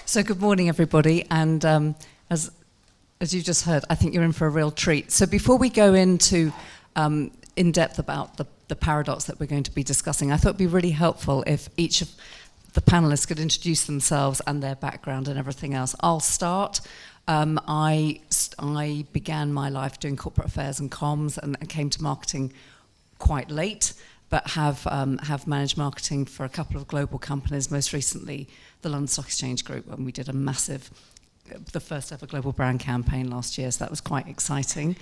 So good morning, everybody. And as you just heard, I think you're in for a real treat. So before we go into in depth about the paradox that we're going to be discussing, I thought it'd be really helpful if each of the panelists could introduce themselves and their background and everything else. I'll start. I began my life doing corporate affairs and comms, and came to marketing quite late, but have managed marketing for a couple of global companies, most recently the London Stock Exchange Group, and we did the first ever global brand campaign last year, so that was quite exciting.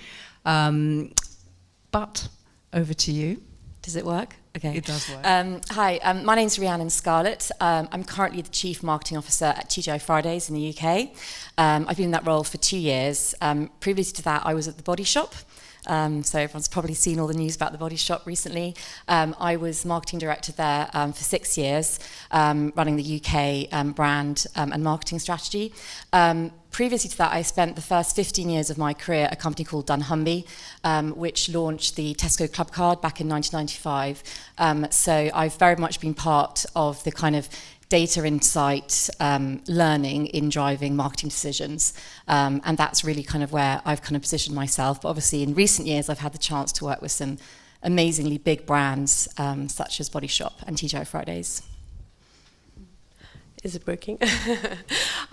But over to you. Does it work? Okay. It does work. Hi, my name's Rhiannon Scarlett. I'm currently the Chief Marketing Officer at TGI Fridays in the UK. I've been in that role for 2 years. Previous to that, I was at The Body Shop. So everyone's probably seen all the news about The Body Shop recently. I was marketing director there for 6 years, running the UK brand and marketing strategy. Previously to that, I spent the first 15 years of my career at a company called Dunnhumby, which launched the Tesco Club Card back in 1995. So I've very much been part of the kind of data insight learning in driving marketing decisions. And that's really kind of where I've kind of positioned myself. But obviously in recent years, I've had the chance to work with some amazingly big brands such as Body Shop and TGI Fridays. Is it working?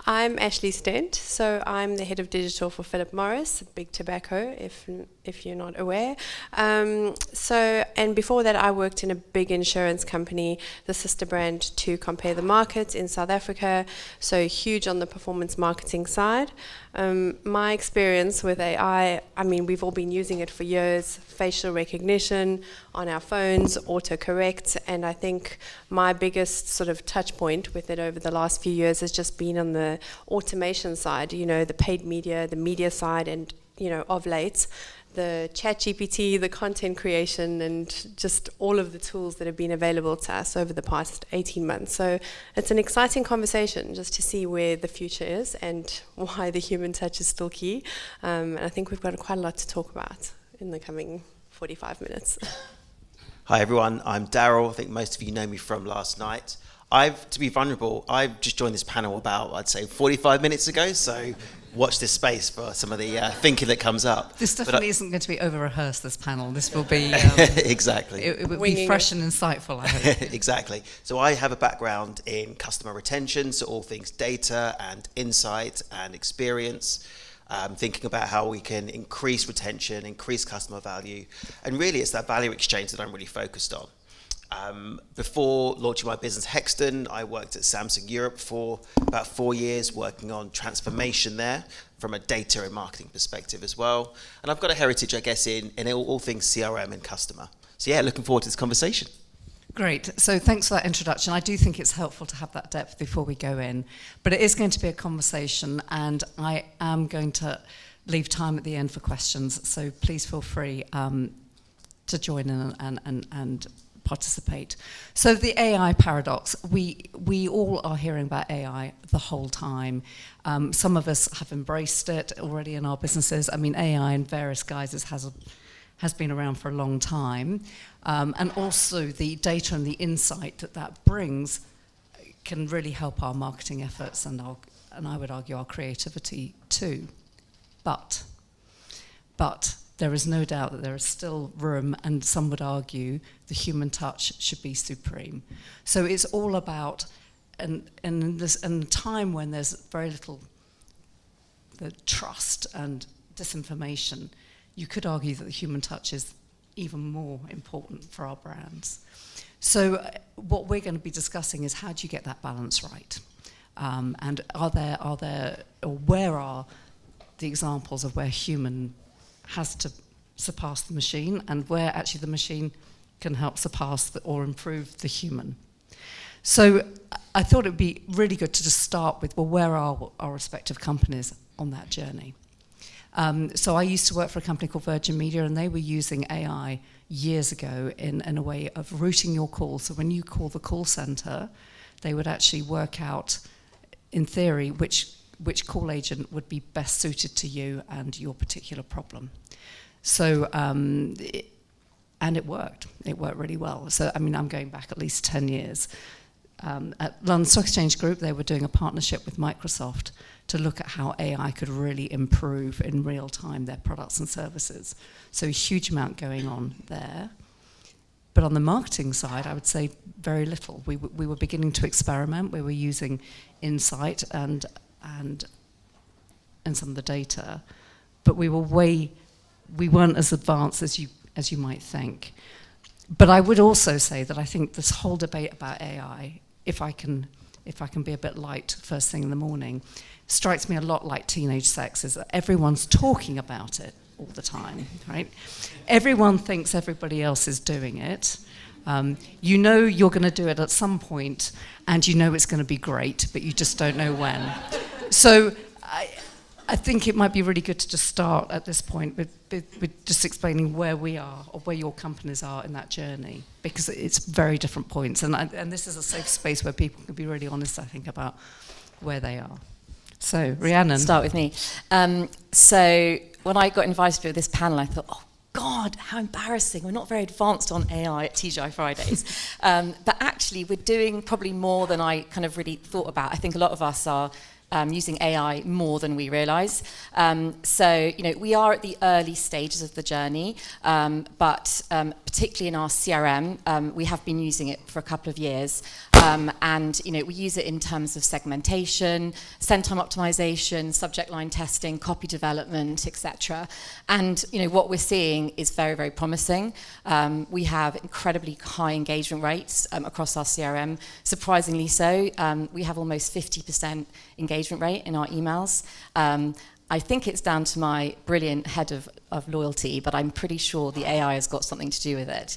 I'm Ashley Stent, so I'm the head of digital for Philip Morris, Big Tobacco, if you're not aware. And before that, I worked in a big insurance company, the sister brand to Compare the Market in South Africa, so huge on the performance marketing side. My experience with AI, I mean, we've all been using it for years, facial recognition on our phones, autocorrect, and I think my biggest sort of touch point with it over the last few years has just been on the automation side, you know, the paid media, the media side, and, you know, of late, the ChatGPT, the content creation, and just all of the tools that have been available to us over the past 18 months. So it's an exciting conversation just to see where the future is and why the human touch is still key. And I think we've got quite a lot to talk about in the coming 45 minutes. Hi everyone, I'm Daryl. I think most of you know me from last night. To be vulnerable, I've just joined this panel about, I'd say, 45 minutes ago, so watch this space for some of the thinking that comes up. This definitely isn't going to be over-rehearsed, this panel. This will be... exactly. It will be fresh and insightful, I hope. Exactly. So I have a background in customer retention, so all things data and insight and experience, thinking about how we can increase retention, increase customer value, and really it's that value exchange that I'm really focused on. Before launching my business Hexton, I worked at Samsung Europe for about 4 years, working on transformation there from a data and marketing perspective as well. And I've got a heritage, I guess, in all things CRM and customer. So yeah, looking forward to this conversation. Great. So thanks for that introduction. I do think it's helpful to have that depth before we go in. But it is going to be a conversation, and I am going to leave time at the end for questions. So please feel free to join in and participate. So the AI paradox, we all are hearing about AI the whole time. Some of us have embraced it already in our businesses. I mean, AI in various guises has been around for a long time. And also the data and the insight that brings can really help our marketing efforts and I would argue our creativity too. But there is no doubt that there is still room, and some would argue the human touch should be supreme. So it's all about, and in a time when there's very little trust and disinformation, you could argue that the human touch is even more important for our brands. So what we're going to be discussing is how do you get that balance right? And where are the examples of where human has to surpass the machine, and where actually the machine can help surpass or improve the human. So I thought it would be really good to just start with, well, where are our respective companies on that journey? So I used to work for a company called Virgin Media, and they were using AI years ago in a way of routing your calls. So when you call the call center, they would actually work out, in theory, which call agent would be best suited to you and your particular problem. So, and it worked. It worked really well. So, I mean, I'm going back at least 10 years. at London Stock Exchange Group, they were doing a partnership with Microsoft to look at how AI could really improve in real time their products and services. So a huge amount going on there. But on the marketing side, I would say very little. We were beginning to experiment. We were using Insight and some of the data, but we weren't as advanced as you might think. But I would also say that I think this whole debate about AI, if I can be a bit light first thing in the morning, strikes me a lot like teenage sex, is that everyone's talking about it all the time, right? Everyone thinks everybody else is doing it. You know you're going to do it at some point, and you know it's going to be great, but you just don't know when. So I think it might be really good to just start at this point with just explaining where we are or where your companies are in that journey, because it's very different points. And this is a safe space where people can be really honest, I think, about where they are. So, Rhiannon. Start with me. So when I got invited to this panel, I thought, oh, God, how embarrassing. We're not very advanced on AI at TGI Fridays. But actually, we're doing probably more than I kind of really thought about. I think a lot of us are using AI more than we realise. So, we are at the early stages of the journey, but particularly in our CRM, we have been using it for a couple of years. And we use it in terms of segmentation, send time optimization, subject line testing, copy development, etc. And what we're seeing is very, very promising. We have incredibly high engagement rates across our CRM. Surprisingly so, we have almost 50% engagement rate in our emails. I think it's down to my brilliant head of loyalty, but I'm pretty sure the AI has got something to do with it.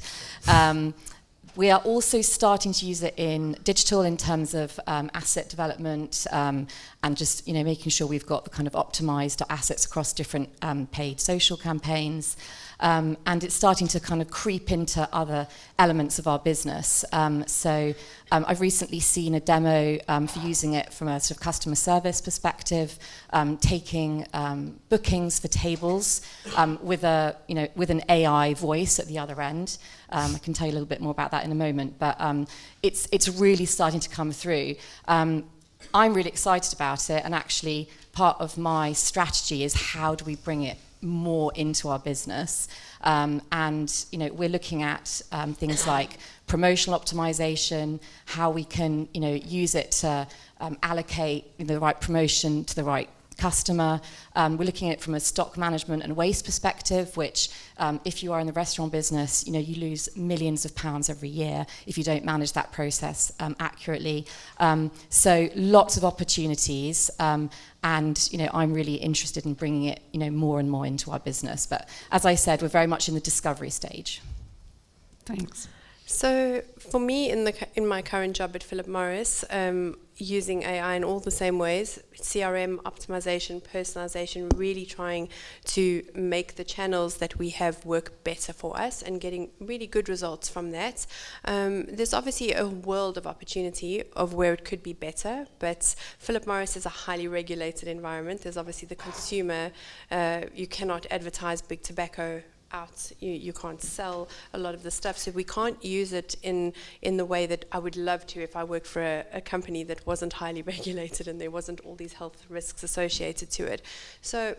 We are also starting to use it in digital in terms of asset development and just making sure we've got the kind of optimized assets across different paid social campaigns. And it's starting to kind of creep into other elements of our business. So I've recently seen a demo for using it from a sort of customer service perspective, taking bookings for tables with an AI voice at the other end. I can tell you a little bit more about that in a moment, but it's really starting to come through. I'm really excited about it, and actually part of my strategy is how do we bring it more into our business, and we're looking at things like promotional optimization, how we can use it to allocate the right promotion to the right customer. We're looking at it from a stock management and waste perspective, which if you are in the restaurant business, you lose millions of pounds every year if you don't manage that process accurately. So lots of opportunities, and I'm really interested in bringing it more and more into our business. But as I said, we're very much in the discovery stage. Thanks. So for me, in my current job at Philip Morris, using AI in all the same ways, CRM, optimization, personalization, really trying to make the channels that we have work better for us and getting really good results from that. There's obviously a world of opportunity of where it could be better, but Philip Morris is a highly regulated environment. There's obviously the consumer. You cannot advertise big tobacco out. You can't sell a lot of the stuff, so we can't use it in the way that I would love to if I worked for a company that wasn't highly regulated and there wasn't all these health risks associated to it. So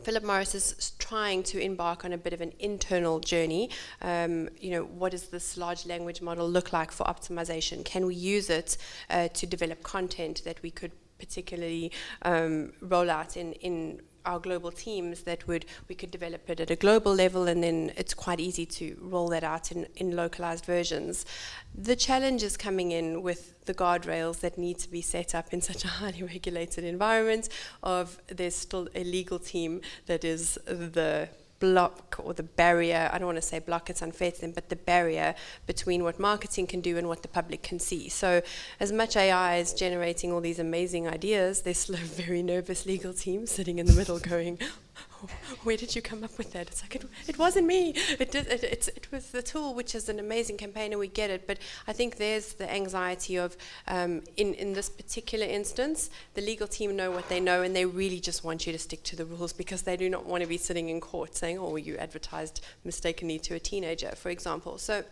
Philip Morris is trying to embark on a bit of an internal journey. What does this large language model look like for optimization? Can we use it to develop content that we could particularly roll out in our global teams, that we could develop it at a global level, and then it's quite easy to roll that out in localized versions. The challenge is coming in with the guardrails that need to be set up in such a highly regulated environment. There's still a legal team that is the block or the barrier. I don't want to say block, it's unfair to them, but the barrier between what marketing can do and what the public can see. So as much AI is generating all these amazing ideas, there's still a very nervous legal team sitting in the middle going, where did you come up with that? It's like, it wasn't me. It was the tool, which is an amazing campaign, and we get it. But I think there's the anxiety of, in this particular instance, the legal team know what they know, and they really just want you to stick to the rules, because they do not want to be sitting in court saying, oh, you advertised mistakenly to a teenager, for example. So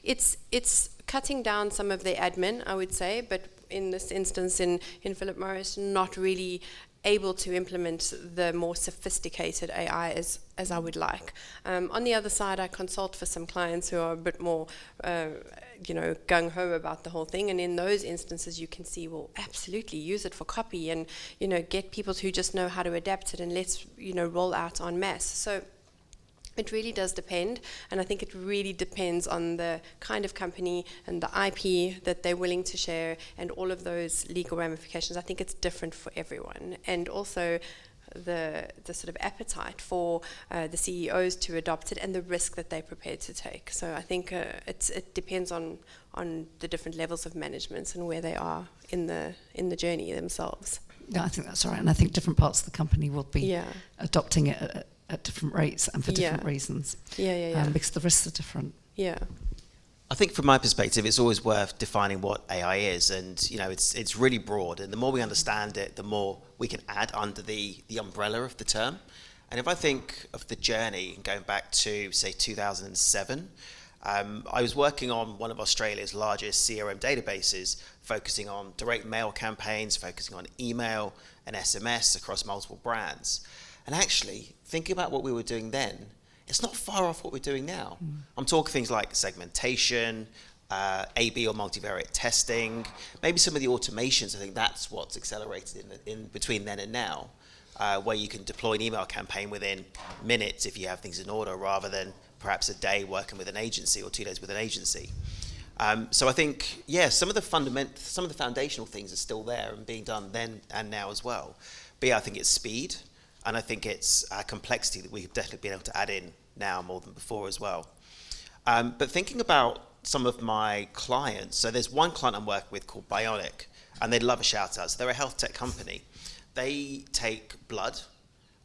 it's cutting down some of the admin, I would say, but in this instance, in Philip Morris, not really able to implement the more sophisticated AI as I would like. On the other side, I consult for some clients who are a bit more, gung-ho about the whole thing, and in those instances you can see, well, absolutely use it for copy, and get people who just know how to adapt it, and let's roll out en masse. So it really does depend, and I think it really depends on the kind of company and the IP that they're willing to share and all of those legal ramifications. I think it's different for everyone, and also the sort of appetite for the CEOs to adopt it and the risk that they're prepared to take. So I think it depends on the different levels of management and where they are in the journey themselves. Yeah, I think that's right, and I think different parts of the company will be adopting it at different rates and for different reasons. Because the risks are different. Yeah. I think from my perspective, it's always worth defining what AI is, and it's really broad. And the more we understand it, the more we can add under the umbrella of the term. And if I think of the journey going back to say 2007, I was working on one of Australia's largest CRM databases, focusing on direct mail campaigns, focusing on email and SMS across multiple brands. And actually, thinking about what we were doing then, it's not far off what we're doing now. I'm talking things like segmentation, A/B or multivariate testing, maybe some of the automations. I think that's what's accelerated in between then and now, where you can deploy an email campaign within minutes if you have things in order, rather than perhaps a day working with an agency or 2 days with an agency. So I think, some of the foundational things are still there and being done then and now as well. But I think it's speed. And I think it's complexity that we've definitely been able to add in now more than before as well. But thinking about some of my clients, so there's one client I'm working with called Bionic, and they'd love a shout out. So they're a health tech company. They take blood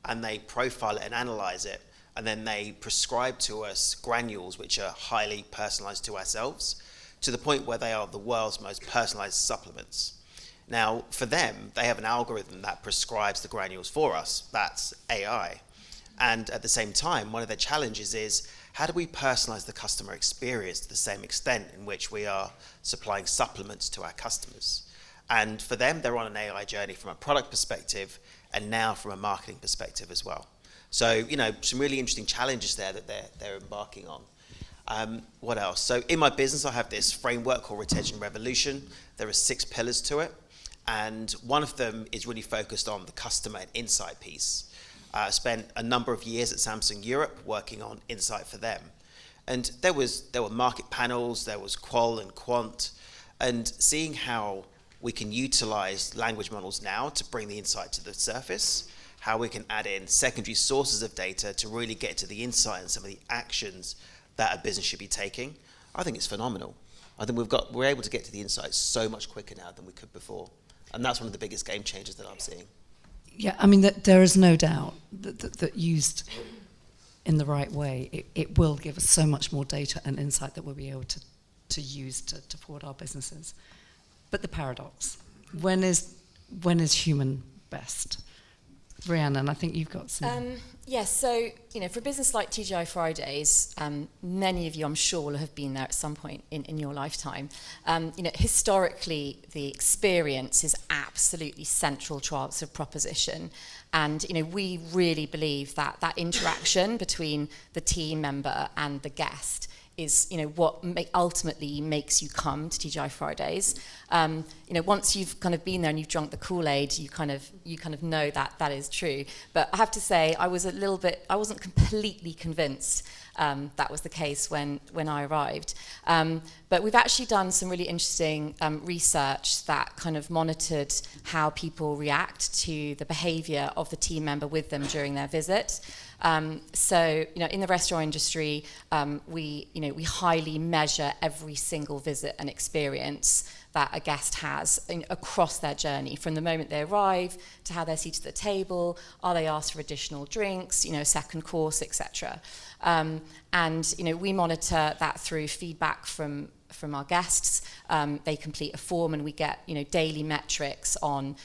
and they profile it and analyze it, and then they prescribe to us granules which are highly personalized to ourselves, to the point where they are the world's most personalized supplements. Now, for them, they have an algorithm that prescribes the granules for us. That's AI. And at the same time, one of their challenges is, how do we personalize the customer experience to the same extent in which we are supplying supplements to our customers? And for them, they're on an AI journey from a product perspective, and now from a marketing perspective as well. So, some really interesting challenges there that they're embarking on. What else? So in my business, I have this framework called Retention Revolution. There are 6 pillars to it. And one of them is really focused on the customer and insight piece. I spent a number of years at Samsung Europe working on insight for them. And there were market panels, there was qual and quant, and seeing how we can utilize language models now to bring the insight to the surface, how we can add in secondary sources of data to really get to the insight and some of the actions that a business should be taking. I think it's phenomenal. I think we're able to get to the insights so much quicker now than we could before. And that's one of the biggest game changers that I'm seeing. Yeah, I mean, there is no doubt that used in the right way, it will give us so much more data and insight that we'll be able to use to forward our businesses. But the paradox, when is human best? Rhiannon, I think you've got some... Yes, so, for a business like TGI Fridays, many of you, I'm sure, will have been there at some point in your lifetime. Historically, the experience is absolutely central to our sort of proposition. And, we really believe that interaction between the team member and the guest is, what ultimately makes you come to TGI Fridays. Once you've kind of been there and you've drunk the Kool-Aid, you kind of know that is true. But I have to say, I wasn't completely convinced that was the case when I arrived. But we've actually done some really interesting research that kind of monitored how people react to the behavior of the team member with them during their visit. So, in the restaurant industry, we highly measure every single visit and experience that a guest has across their journey, from the moment they arrive to how they're seated at the table, are they asked for additional drinks, second course, etc. And we monitor that through feedback from our guests. They complete a form, and we get daily metrics on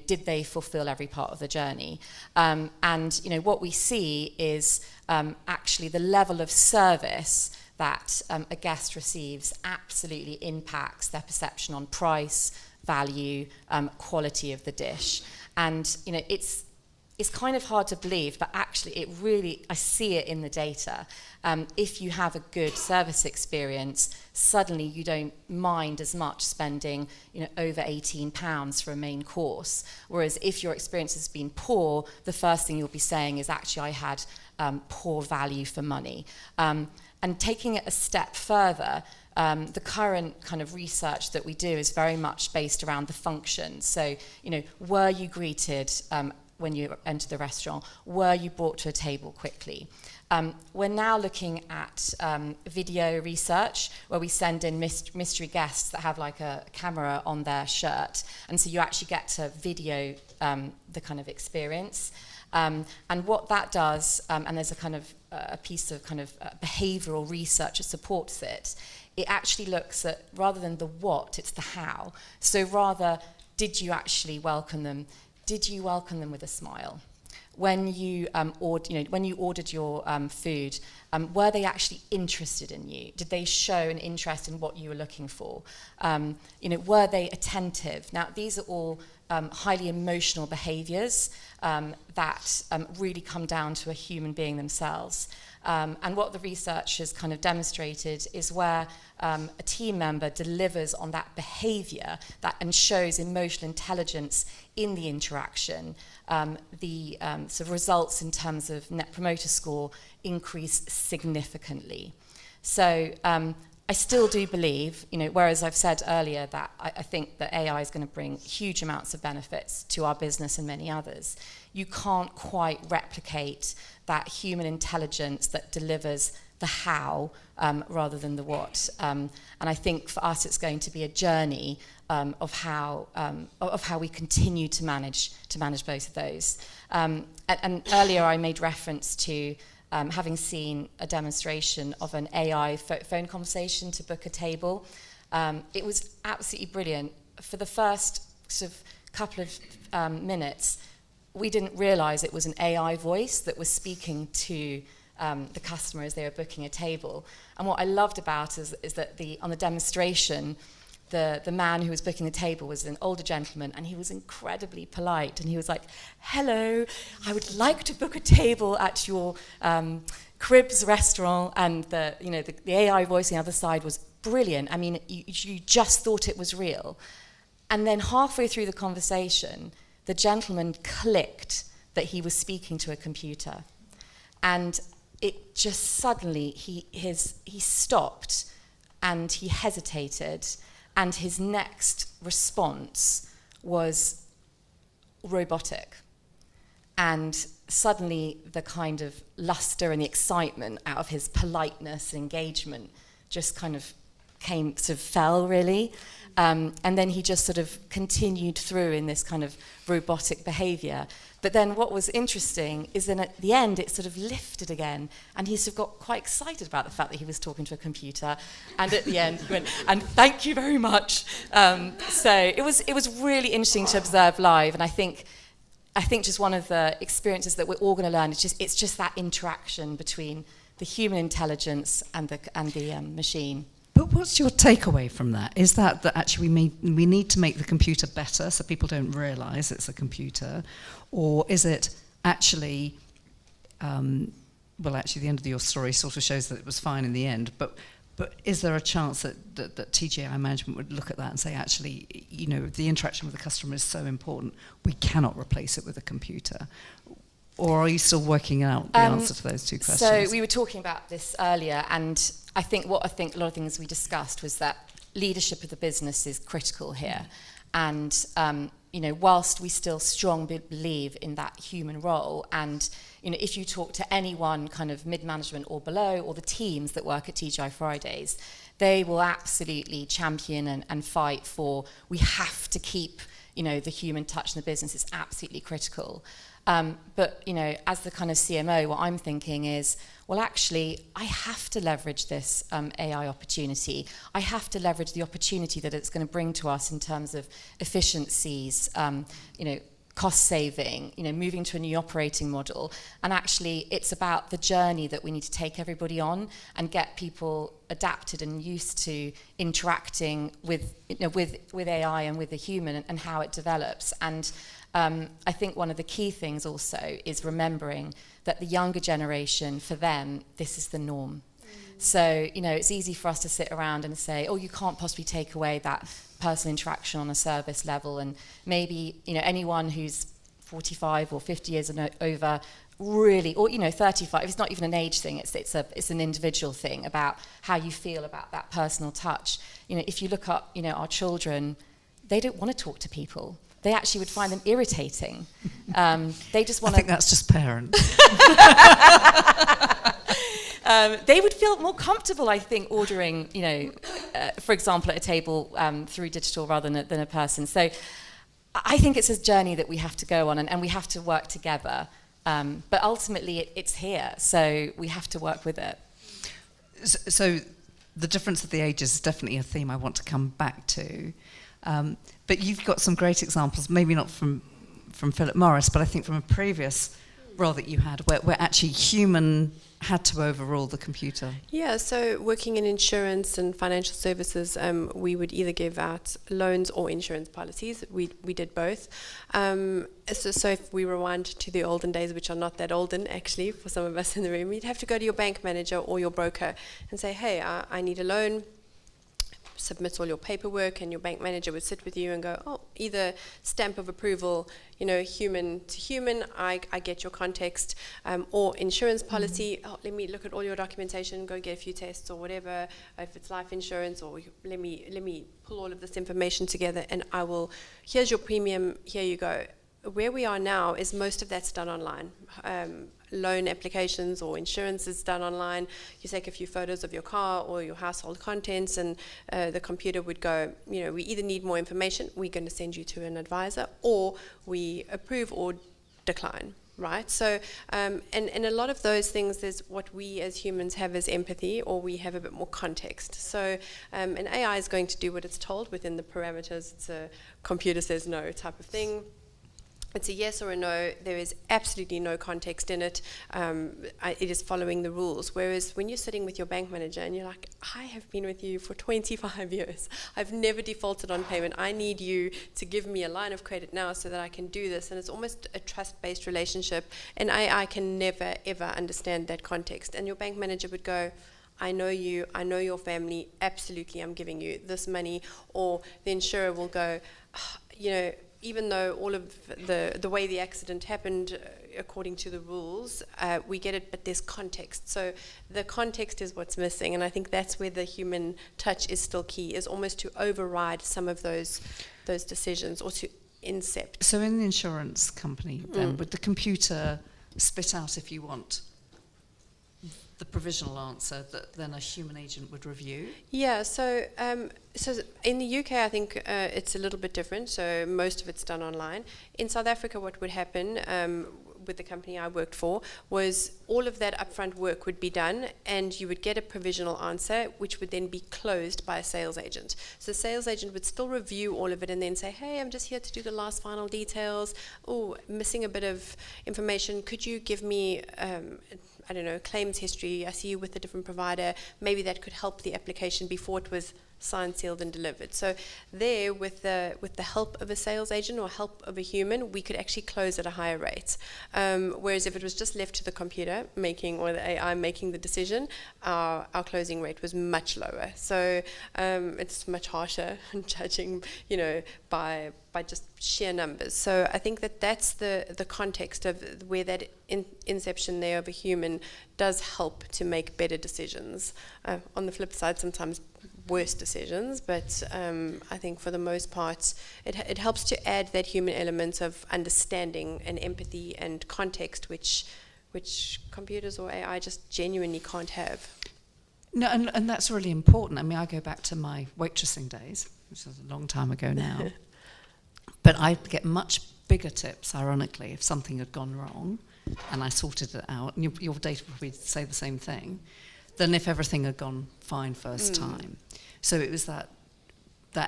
did they fulfill every part of the journey. And what we see is actually the level of service that a guest receives absolutely impacts their perception on price, value, quality of the dish. And it's kind of hard to believe, but actually I see it in the data. If you have a good service experience, suddenly you don't mind as much spending over £18 for a main course. Whereas if your experience has been poor, the first thing you'll be saying is actually I had poor value for money. And taking it a step further, the current kind of research that we do is very much based around the function. So, were you greeted when you enter the restaurant? Were you brought to a table quickly? We're now looking at video research where we send in mystery guests that have like a camera on their shirt. And so you actually get to video the kind of experience. And what that does, and there's a kind of a piece of kind of behavioral research that supports it, it actually looks at, rather than the what, it's the how. So rather, did you actually welcome them? Did you welcome them with a smile? When you ordered your food, were they actually interested in you? Did they show an interest in what you were looking for? Were they attentive? Now, these are all highly emotional behaviours that really come down to a human being themselves. And what the research has kind of demonstrated is where a team member delivers on that behaviour and shows emotional intelligence in the interaction, the sort of results in terms of Net Promoter Score increase significantly. So I still do believe, whereas I've said earlier that I think that AI is going to bring huge amounts of benefits to our business and many others, you can't quite replicate that human intelligence that delivers the how rather than the what. And I think for us it's going to be a journey of how we continue to manage both of those. And earlier I made reference to having seen a demonstration of an AI phone conversation to book a table. It was absolutely brilliant. For the first sort of couple of minutes, we didn't realise it was an AI voice that was speaking to the customer as they were booking a table. And what I loved about is that on the demonstration, the man who was booking the table was an older gentleman, and he was incredibly polite. And he was like, "Hello, I would like to book a table at your Cribs restaurant." And the AI voice on the other side was brilliant. I mean, you just thought it was real. And then halfway through the conversation, the gentleman clicked that he was speaking to a computer. And it just suddenly, he stopped and he hesitated, and his next response was robotic. And suddenly the kind of luster and the excitement out of his politeness and engagement just kind of fell really. And then he just sort of continued through in this kind of robotic behaviour. But then what was interesting is then at the end it sort of lifted again, and he sort of got quite excited about the fact that he was talking to a computer. And at the end he went, "And thank you very much." So it was really interesting to observe live, and I think just one of the experiences that we're all going to learn is it's just that interaction between the human intelligence and the machine. But what's your takeaway from that? Is that actually we need to make the computer better so people don't realise it's a computer? Or is it actually, actually the end of your story sort of shows that it was fine in the end, but is there a chance that TGI management would look at that and say, actually, the interaction with the customer is so important, we cannot replace it with a computer? Or are you still working out the answer to those two questions? So we were talking about this earlier, and I think a lot of things we discussed was that leadership of the business is critical here. And, whilst we still strongly believe in that human role, and, if you talk to anyone kind of mid-management or below, or the teams that work at TGI Fridays, they will absolutely champion and fight for, we have to keep, the human touch in the business. It's absolutely critical. But, as the kind of CMO, what I'm thinking is, well, actually, I have to leverage this AI opportunity. I have to leverage the opportunity that it's going to bring to us in terms of efficiencies, cost saving, moving to a new operating model. And actually, it's about the journey that we need to take everybody on and get people adapted and used to interacting with AI and with the human and how it develops. And I think one of the key things also is remembering that the younger generation, for them, this is the norm. So, it's easy for us to sit around and say, oh, you can't possibly take away that personal interaction on a service level. And maybe, anyone who's 45 or 50 years and over really, or, 35, it's not even an age thing, it's an individual thing about how you feel about that personal touch. If you look up, our children, they don't want to talk to people. They actually would find them irritating. They just want to... I think that's just parents. They would feel more comfortable, I think, ordering, for example, at a table through digital rather than a person. So I think it's a journey that we have to go on and we have to work together. But ultimately, it's here, so we have to work with it. So the difference of the ages is definitely a theme I want to come back to. But you've got some great examples, maybe not from Philip Morris, but I think from a previous role that you had where actually human had to overrule the computer. Yeah, so working in insurance and financial services, we would either give out loans or insurance policies. We did both. So if we rewind to the olden days, which are not that olden actually for some of us in the room, you'd have to go to your bank manager or your broker and say, hey, I need a loan. Submit all your paperwork, and your bank manager would sit with you and go, oh, either stamp of approval, human to human, I get your context, or insurance policy, oh, let me look at all your documentation, go get a few tests or whatever, if it's life insurance, or let me pull all of this information together and here's your premium, here you go. Where we are now is most of that's done online. Loan applications or insurance is done online. You take a few photos of your car or your household contents, and the computer would go, we either need more information, we're going to send you to an advisor, or we approve or decline, right? So, and a lot of those things is what we as humans have as empathy, or we have a bit more context. So, an AI is going to do what it's told within the parameters. It's a computer says no type of thing. It's a yes or a no. There is absolutely no context in it. It is following the rules. Whereas when you're sitting with your bank manager and you're like, I have been with you for 25 years. I've never defaulted on payment. I need you to give me a line of credit now so that I can do this. And it's almost a trust-based relationship. And I can never, ever understand that context. And your bank manager would go, I know you, I know your family, absolutely I'm giving you this money. Or the insurer will go, even though all of the way the accident happened according to the rules, we get it, but there's context. So the context is what's missing, and I think that's where the human touch is still key, is almost to override some of those decisions or to incept. So in the insurance company, then, would the computer spit out, if you want, the provisional answer that then a human agent would review? Yeah, so in the UK, I think it's a little bit different. So most of it's done online. In South Africa, what would happen with the company I worked for was all of that upfront work would be done, and you would get a provisional answer, which would then be closed by a sales agent. So the sales agent would still review all of it and then say, hey, I'm just here to do the last final details. Oh, missing a bit of information. Could you give me I don't know, claims history, I see you with a different provider, maybe that could help the application before it was signed, sealed and delivered. So there, with the help of a sales agent or help of a human, we could actually close at a higher rate. Whereas if it was just left to the computer or the AI making the decision, our closing rate was much lower. So it's much harsher judging, by just sheer numbers. So I think that's the context of where that inception there of a human does help to make better decisions. On the flip side, sometimes worse decisions, but I think for the most part it helps to add that human element of understanding and empathy and context, which computers or AI just genuinely can't have. No, and that's really important. I mean, I go back to my waitressing days, which is a long time ago now, but I'd get much bigger tips, ironically, if something had gone wrong and I sorted it out, and your data would probably say the same thing, than if everything had gone fine first time. So it was that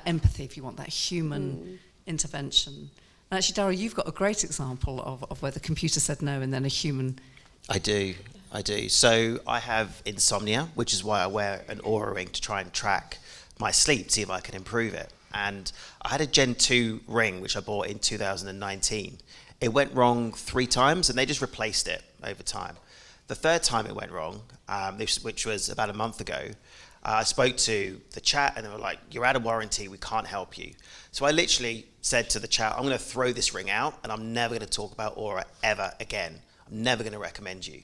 empathy, if you want, that human intervention And actually, Darryl, you've got a great example of where the computer said no and then a human. I do. So I have insomnia, which is why I wear an Oura ring to try and track my sleep, see if I can improve it. And I had a Gen 2 ring, which I bought in 2019. It went wrong 3 times, and they just replaced it over time. The third time it went wrong, which was about a month ago, I spoke to the chat, and they were like, "You're out of warranty, we can't help you." So I literally said to the chat, "I'm going to throw this ring out, and I'm never going to talk about Oura ever again. I'm never going to recommend you."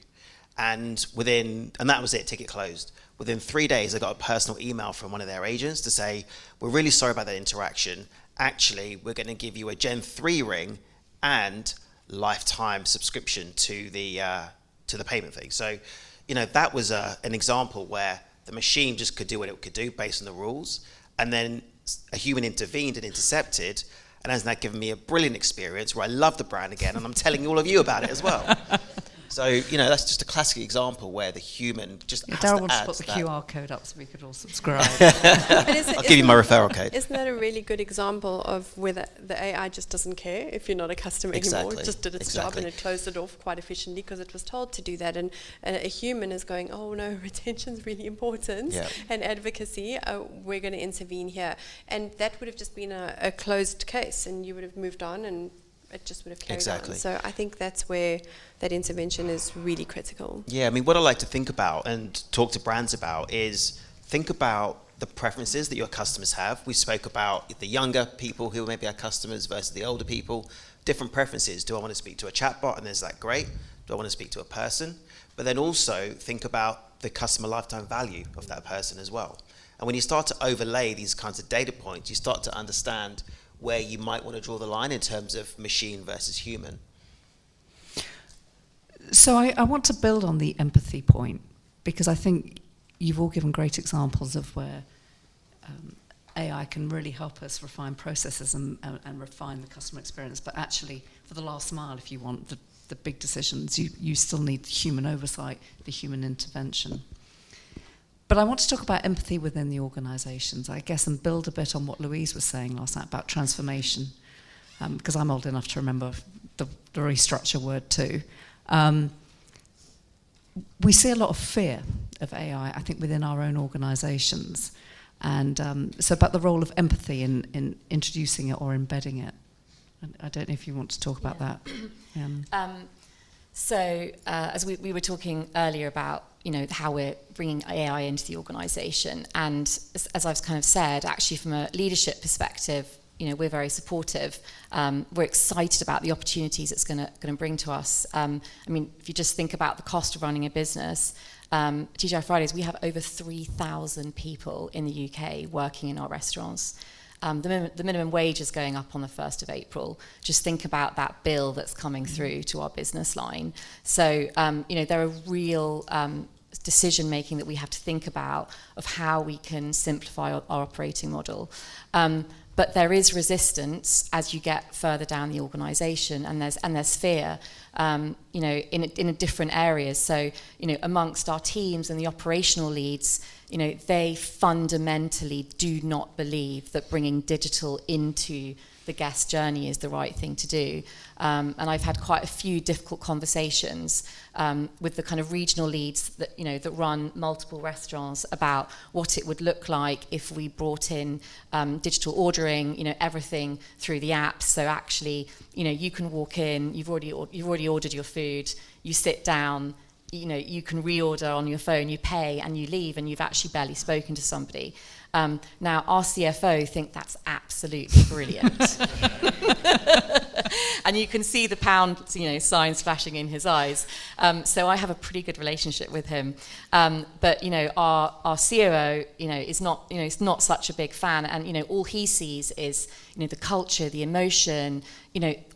And that was it, ticket closed. Within 3 days, I got a personal email from one of their agents to say, "We're really sorry about that interaction. Actually, we're going to give you a Gen 3 ring and lifetime subscription to the payment thing." So, that was an example where the machine just could do what it could do based on the rules, and then a human intervened and intercepted, and has now given me a brilliant experience where I love the brand again, and I'm telling all of you about it as well. So, that's just a classic example where the human just has Darryl to wants to add put the that. QR code up so we could all subscribe. I'll give you my referral code. Isn't that a really good example of where the AI just doesn't care if you're not a customer anymore? It just did its job and it closed it off quite efficiently because it was told to do that. And a human is going, "Oh no, retention's really important, and advocacy, we're going to intervene here." And that would have just been a closed case, and you would have moved on, and it just would have carried on. So I think that's where that intervention is really critical. Yeah, I mean, what I like to think about and talk to brands about is think about the preferences that your customers have. We spoke about the younger people who may be our customers versus the older people. Different preferences. Do I want to speak to a chatbot and is that great? Do I want to speak to a person? But then also think about the customer lifetime value of that person as well. And when you start to overlay these kinds of data points, you start to understand where you might want to draw the line in terms of machine versus human. So I want to build on the empathy point, because I think you've all given great examples of where AI can really help us refine processes and refine the customer experience. But actually, for the last mile, if you want the big decisions, you still need human oversight, the human intervention. But I want to talk about empathy within the organisations, I guess, and build a bit on what Louise was saying last night about transformation, because I'm old enough to remember the restructure word too. We see a lot of fear of AI, I think, within our own organisations. And so about the role of empathy in introducing it or embedding it. I don't know if you want to talk about that. So as we were talking earlier about, how we're bringing AI into the organisation, and as I've kind of said, actually from a leadership perspective, we're very supportive. We're excited about the opportunities it's going to bring to us. If you just think about the cost of running a business, TGI Fridays, we have over 3,000 people in the UK working in our restaurants. The minimum wage is going up on the 1st of April. Just think about that bill that's coming through to our business line. So, there are real decision making that we have to think about of how we can simplify our operating model. But there is resistance as you get further down the organisation, and there's fear, in different areas. So, amongst our teams and the operational leads, they fundamentally do not believe that bringing digital into the guest journey is the right thing to do. And I've had quite a few difficult conversations with the kind of regional leads that that run multiple restaurants about what it would look like if we brought in digital ordering, everything through the app. So actually, you can walk in, you've already ordered your food, you sit down, you can reorder on your phone, you pay and you leave, and you've actually barely spoken to somebody. Now, our CFO think that's absolutely brilliant. And you can see the pound, signs flashing in his eyes. So I have a pretty good relationship with him. But, our COO, is not such a big fan. And, all he sees is, the culture, the emotion,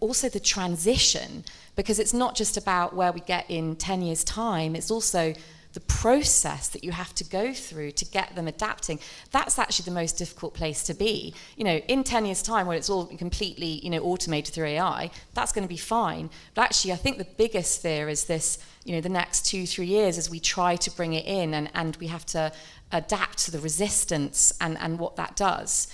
also the transition. Because it's not just about where we get in 10 years' time, it's also the process that you have to go through to get them adapting. That's actually the most difficult place to be. In 10 years' time, when it's all completely, automated through AI, that's going to be fine. But actually, I think the biggest fear is this, the next 2-3 years as we try to bring it in, and we have to adapt to the resistance and what that does.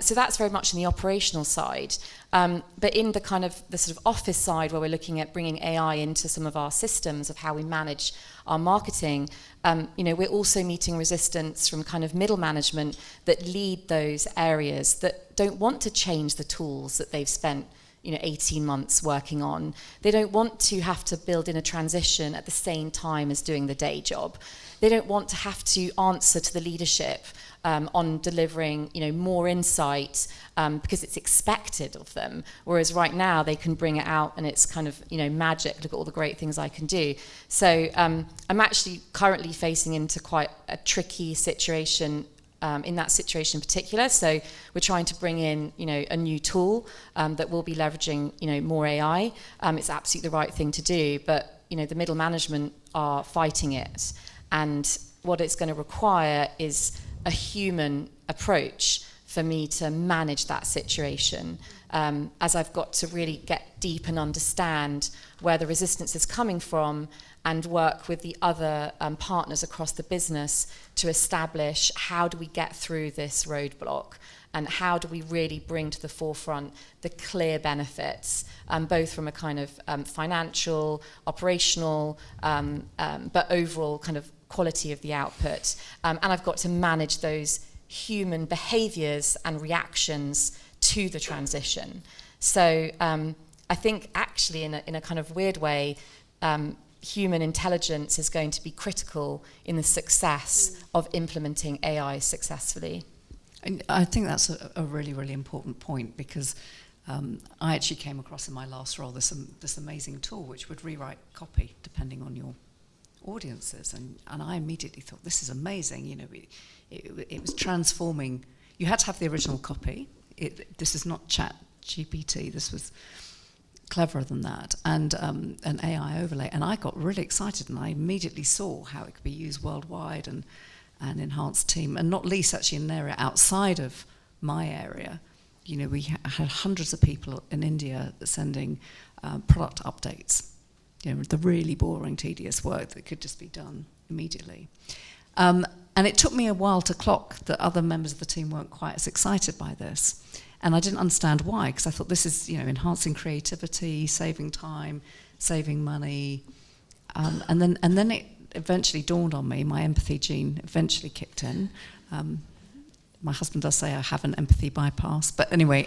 So that's very much in the operational side. But in the kind of the sort of office side, where we're looking at bringing AI into some of our systems of how we manage our marketing, we're also meeting resistance from kind of middle management that lead those areas that don't want to change the tools that they've spent 18 months working on. They don't want to have to build in a transition at the same time as doing the day job. They don't want to have to answer to the leadership on delivering, more insight because it's expected of them. Whereas right now they can bring it out and it's kind of, magic. Look at all the great things I can do. So I'm actually currently facing into quite a tricky situation in that situation in particular. So we're trying to bring in, a new tool that will be leveraging, more AI. It's absolutely the right thing to do, but, the middle management are fighting it. And what it's going to require is a human approach for me to manage that situation, as I've got to really get deep and understand where the resistance is coming from and work with the other partners across the business to establish how do we get through this roadblock and how do we really bring to the forefront the clear benefits, both from a kind of financial, operational, but overall kind of quality of the output. And I've got to manage those human behaviours and reactions to the transition. So I think actually in a kind of weird way, human intelligence is going to be critical in the success of implementing AI successfully. And I think that's a really, really important point, because I actually came across in my last role this amazing tool which would rewrite copy depending on your audiences, and I immediately thought, this is amazing. It was transforming. You had to have the original copy. This is not Chat GPT. This was cleverer than that, and an AI overlay. And I got really excited, and I immediately saw how it could be used worldwide and enhance team, and not least actually in an area outside of my area. We had hundreds of people in India sending product updates. The really boring, tedious work that could just be done immediately. And it took me a while to clock that other members of the team weren't quite as excited by this. And I didn't understand why, because I thought this is, enhancing creativity, saving time, saving money. And then it eventually dawned on me, my empathy gene eventually kicked in. My husband does say I have an empathy bypass, but anyway,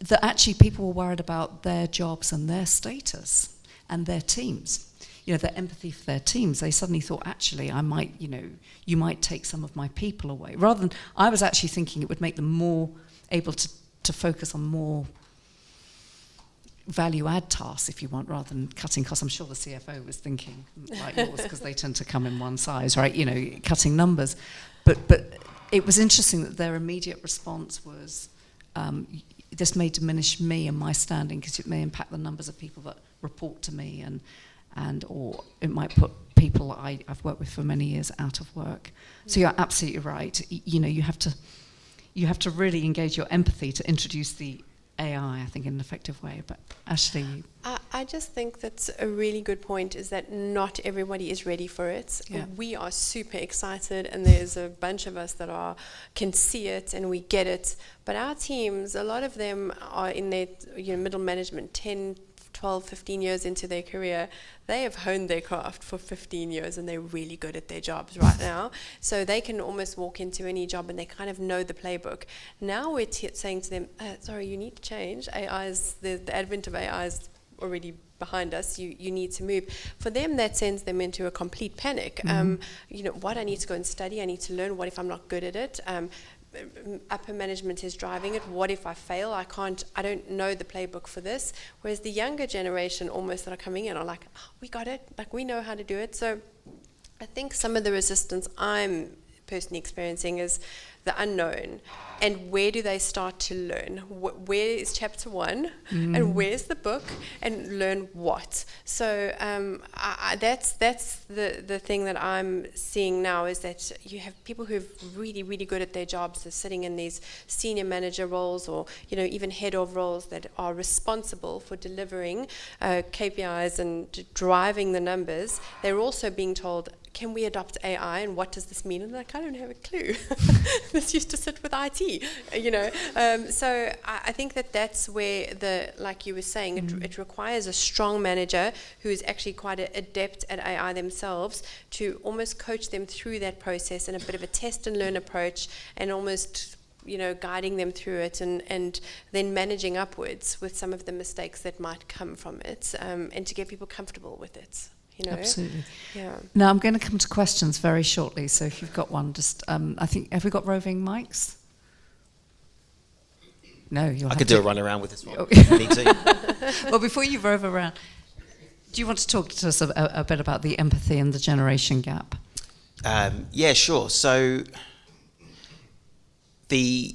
that actually people were worried about their jobs and their status and their teams. Their empathy for their teams. They suddenly thought, actually, I might, you might take some of my people away. Rather than, I was actually thinking it would make them more able to focus on more value-add tasks, if you want, rather than cutting costs. I'm sure the CFO was thinking like yours, because they tend to come in one size, right? Cutting numbers. But it was interesting that their immediate response was, this may diminish me and my standing because it may impact the numbers of people that report to me, and or it might put people I've worked with for many years out of work. So you're absolutely right. You have to really engage your empathy to introduce the AI, I think, in an effective way. But Ashley, I just think that's a really good point, is that not everybody is ready for it. Yeah. We are super excited, and there's a bunch of us that can see it and we get it. But our teams, a lot of them are in their middle management, 10, 12, 15 years into their career. They have honed their craft for 15 years and they're really good at their jobs right now. So they can almost walk into any job and they kind of know the playbook. Now we're saying to them, sorry, you need to change. The advent of AI is already behind us. You need to move. For them, that sends them into a complete panic. What, I need to go and study, I need to learn. What if I'm not good at it? Upper management is driving it. What if I fail? I don't know the playbook for this. Whereas the younger generation almost that are coming in are like, oh, we got it, like we know how to do it. So I think some of the resistance I'm personally experiencing is the unknown. And where do they start to learn? Where is chapter 1? And where's the book? And learn what? So that's the thing that I'm seeing now, is that you have people who are really, really good at their jobs. They're sitting in these senior manager roles, or even head of roles, that are responsible for delivering KPIs and driving the numbers. They're also being told, can we adopt AI and what does this mean? And like, I don't have a clue. This used to sit with IT, you know. So I think that's where like you were saying, it requires a strong manager who is actually quite adept at AI themselves to almost coach them through that process in a bit of a test and learn approach, and almost, you know, guiding them through it, and then managing upwards with some of the mistakes that might come from it, and to get people comfortable with it. You know? Absolutely. Yeah. Now I'm going to come to questions very shortly, so if you've got one, just I think, have we got roving mics? No, you'll I have could to do a run around with this one. If you need to. Well, before you rove around, do you want to talk to us a bit about the empathy and the generation gap? Yeah, sure. So the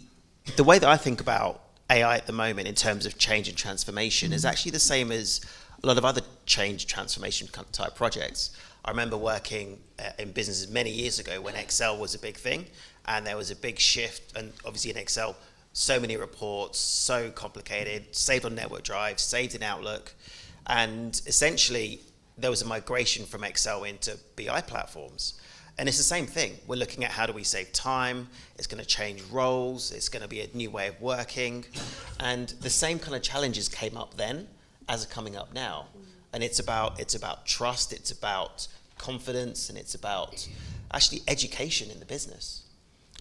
way that I think about AI at the moment in terms of change and transformation is actually the same as a lot of other change transformation type projects. I remember working in businesses many years ago when Excel was a big thing, and there was a big shift, and obviously in Excel, so many reports, so complicated, saved on network drives, saved in Outlook, and essentially there was a migration from Excel into BI platforms. And it's the same thing. We're looking at how do we save time, it's going to change roles, it's going to be a new way of working, and the same kind of challenges came up then as are coming up now. And it's about trust, it's about confidence, and it's about actually education in the business.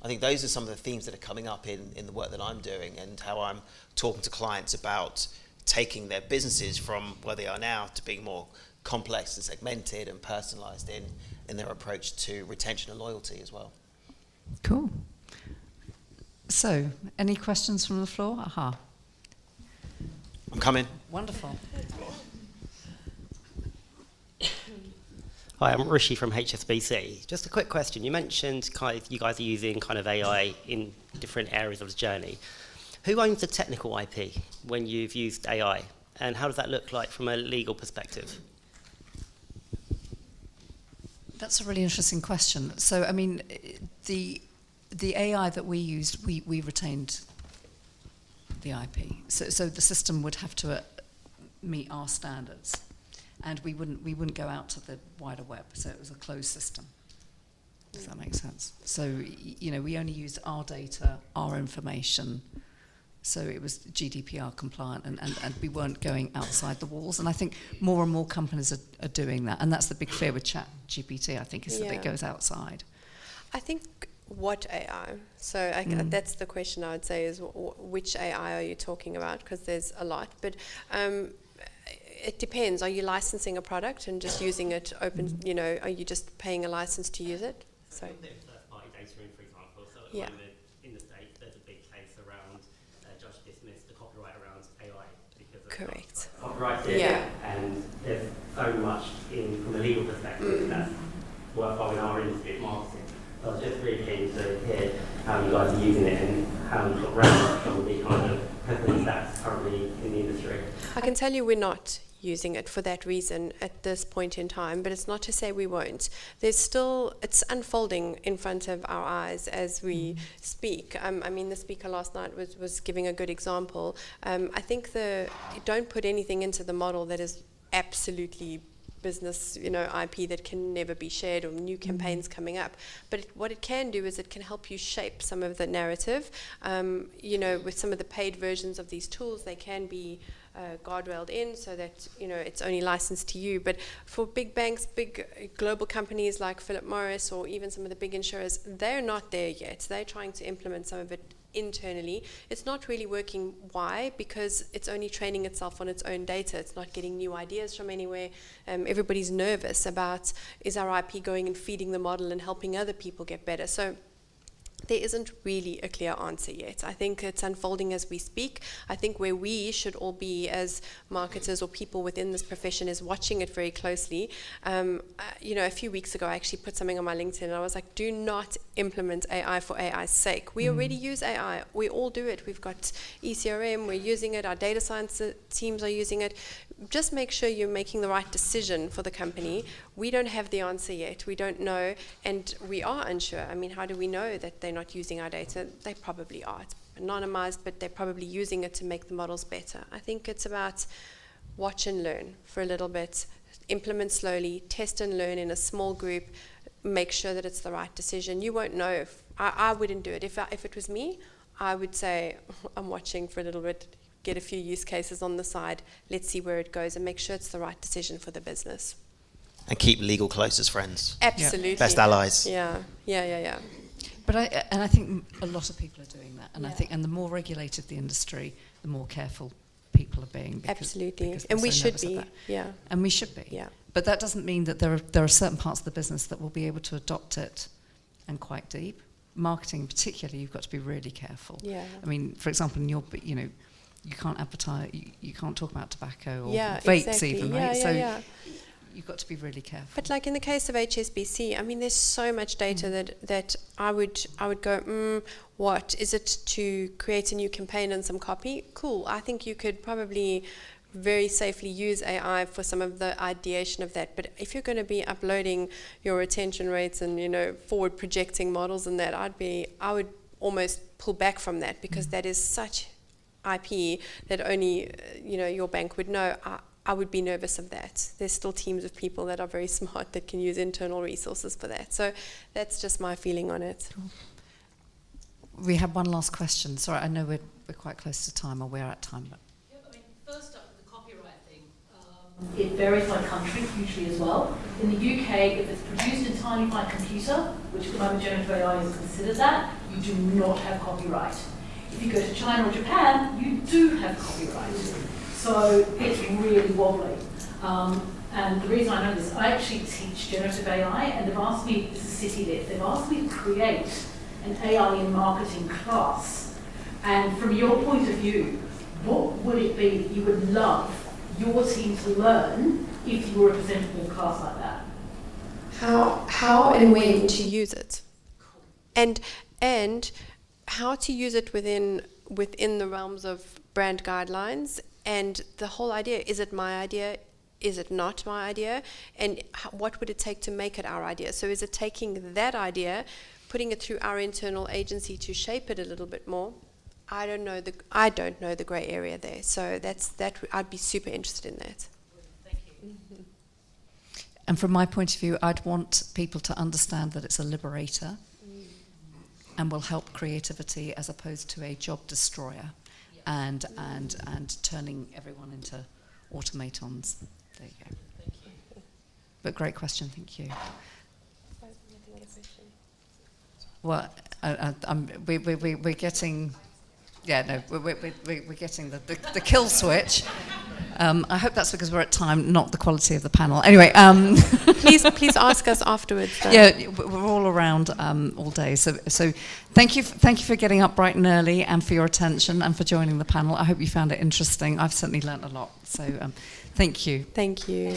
I think those are some of the themes that are coming up in the work that I'm doing, and how I'm talking to clients about taking their businesses from where they are now to being more complex and segmented and personalized in their approach to retention and loyalty as well. Cool. So, any questions from the floor? Aha. I'm coming. Wonderful. Hi, I'm Rishi from HSBC. Just a quick question. You mentioned you guys are using kind of AI in different areas of the journey. Who owns the technical IP when you've used AI, and how does that look like from a legal perspective? That's a really interesting question. So, I mean, the AI that we used, we retained the IP. So the system would have to meet our standards, and we wouldn't go out to the wider web. So it was a closed system. Does that make sense? So, you know, we only used our data, our information. So it was GDPR compliant, and we weren't going outside the walls. And I think more and more companies are doing that. And that's the big fear with ChatGPT, I think, is that it goes outside. I think what AI? So that's the question I would say is which AI are you talking about? Because there's a lot. But it depends. Are you licensing a product and just using it open? You know, are you just paying a license to use it? So. First-party data in, for example. So at the moment in the States, there's a big case around Judge dismissed the copyright around AI because of Correct. Copyrighted. Yeah. And there's so much from a legal perspective that's worthwhile in our industry of marketing. So I was just really keen to hear how you guys are using it and how you've got around some of the kind of precedents that's currently in the industry. I can tell you we're not using it for that reason at this point in time, but it's not to say we won't. It's unfolding in front of our eyes as we speak. I mean, the speaker last night was giving a good example. I think don't put anything into the model that is absolutely business, you know, IP that can never be shared, or new campaigns coming up. But what it can do is it can help you shape some of the narrative. You know, with some of the paid versions of these tools, they can be guardrailed in so that, you know, it's only licensed to you. But for big banks, big global companies like Philip Morris, or even some of the big insurers, they're not there yet. They're trying to implement some of it internally. It's not really working. Why? Because it's only training itself on its own data. It's not getting new ideas from anywhere. Everybody's nervous about, is our IP going and feeding the model and helping other people get better? So there isn't really a clear answer yet. I think it's unfolding as we speak. I think where we should all be as marketers or people within this profession is watching it very closely. You know, a few weeks ago, I actually put something on my LinkedIn, and I was like, do not implement AI for AI's sake. We already use AI. We all do it. We've got ECRM, we're using it, our data science teams are using it. Just make sure you're making the right decision for the company. We don't have the answer yet. We don't know, and we are unsure. I mean, how do we know that they're not using our data? They probably are. It's anonymized, but they're probably using it to make the models better. I think it's about watch and learn for a little bit, implement slowly, test and learn in a small group, make sure that it's the right decision. You won't know if I wouldn't do it. If it was me, I would say, I'm watching for a little bit, get a few use cases on the side, let's see where it goes, and make sure it's the right decision for the business. And keep legal close as friends. Absolutely. Yeah. Best allies. Yeah. But I think a lot of people are doing that, and I think, and the more regulated the industry, the more careful people are being. Absolutely, and we should be. Yeah. And we should be. Yeah. But that doesn't mean that there are certain parts of the business that will be able to adopt it, and quite deep. Marketing, in particular, you've got to be really careful. Yeah. I mean, for example, in your, you can't advertise, you can't talk about tobacco or vapes exactly. even, right? Yeah. You've got to be really careful. But like in the case of HSBC, I mean, there's so much data that I would go, what is it to create a new campaign and some copy? Cool. I think you could probably very safely use AI for some of the ideation of that. But if you're going to be uploading your retention rates and forward projecting models and that, I would almost pull back from that, because that is such IP that only your bank would know. I would be nervous of that. There's still teams of people that are very smart that can use internal resources for that. So that's just my feeling on it. Cool. We have one last question. Sorry, I know we're quite close to time, or we're at time. But. Yeah, I mean, first up, the copyright thing. It varies by country hugely as well. In the UK, if it's produced entirely by computer, which at the moment generative AI is considered that, you do not have copyright. If you go to China or Japan, you do have copyright. So it's really wobbly. And the reason I know this, I actually teach generative AI, and they've asked me, this is CityLit, they've asked me to create an AI in marketing class. And from your point of view, what would it be that you would love your team to learn if you were representing a class like that? How and when to use it. And how to use it within the realms of brand guidelines. And the whole idea, is it my idea? Is it not my idea? And what would it take to make it our idea? So is it taking that idea, putting it through our internal agency to shape it a little bit more? I don't know the grey area there. So I'd be super interested in that. Thank you. Mm-hmm. And from my point of view, I'd want people to understand that it's a liberator and will help creativity as opposed to a job destroyer. And turning everyone into automatons. There you go. Thank you. But great question, thank you. Well, we're getting, we're getting the kill switch. I hope that's because we're at time, not the quality of the panel. Anyway, please ask us afterwards. Though. Yeah, we're all around all day. So thank you for getting up bright and early, and for your attention, and for joining the panel. I hope you found it interesting. I've certainly learnt a lot. So thank you. Thank you.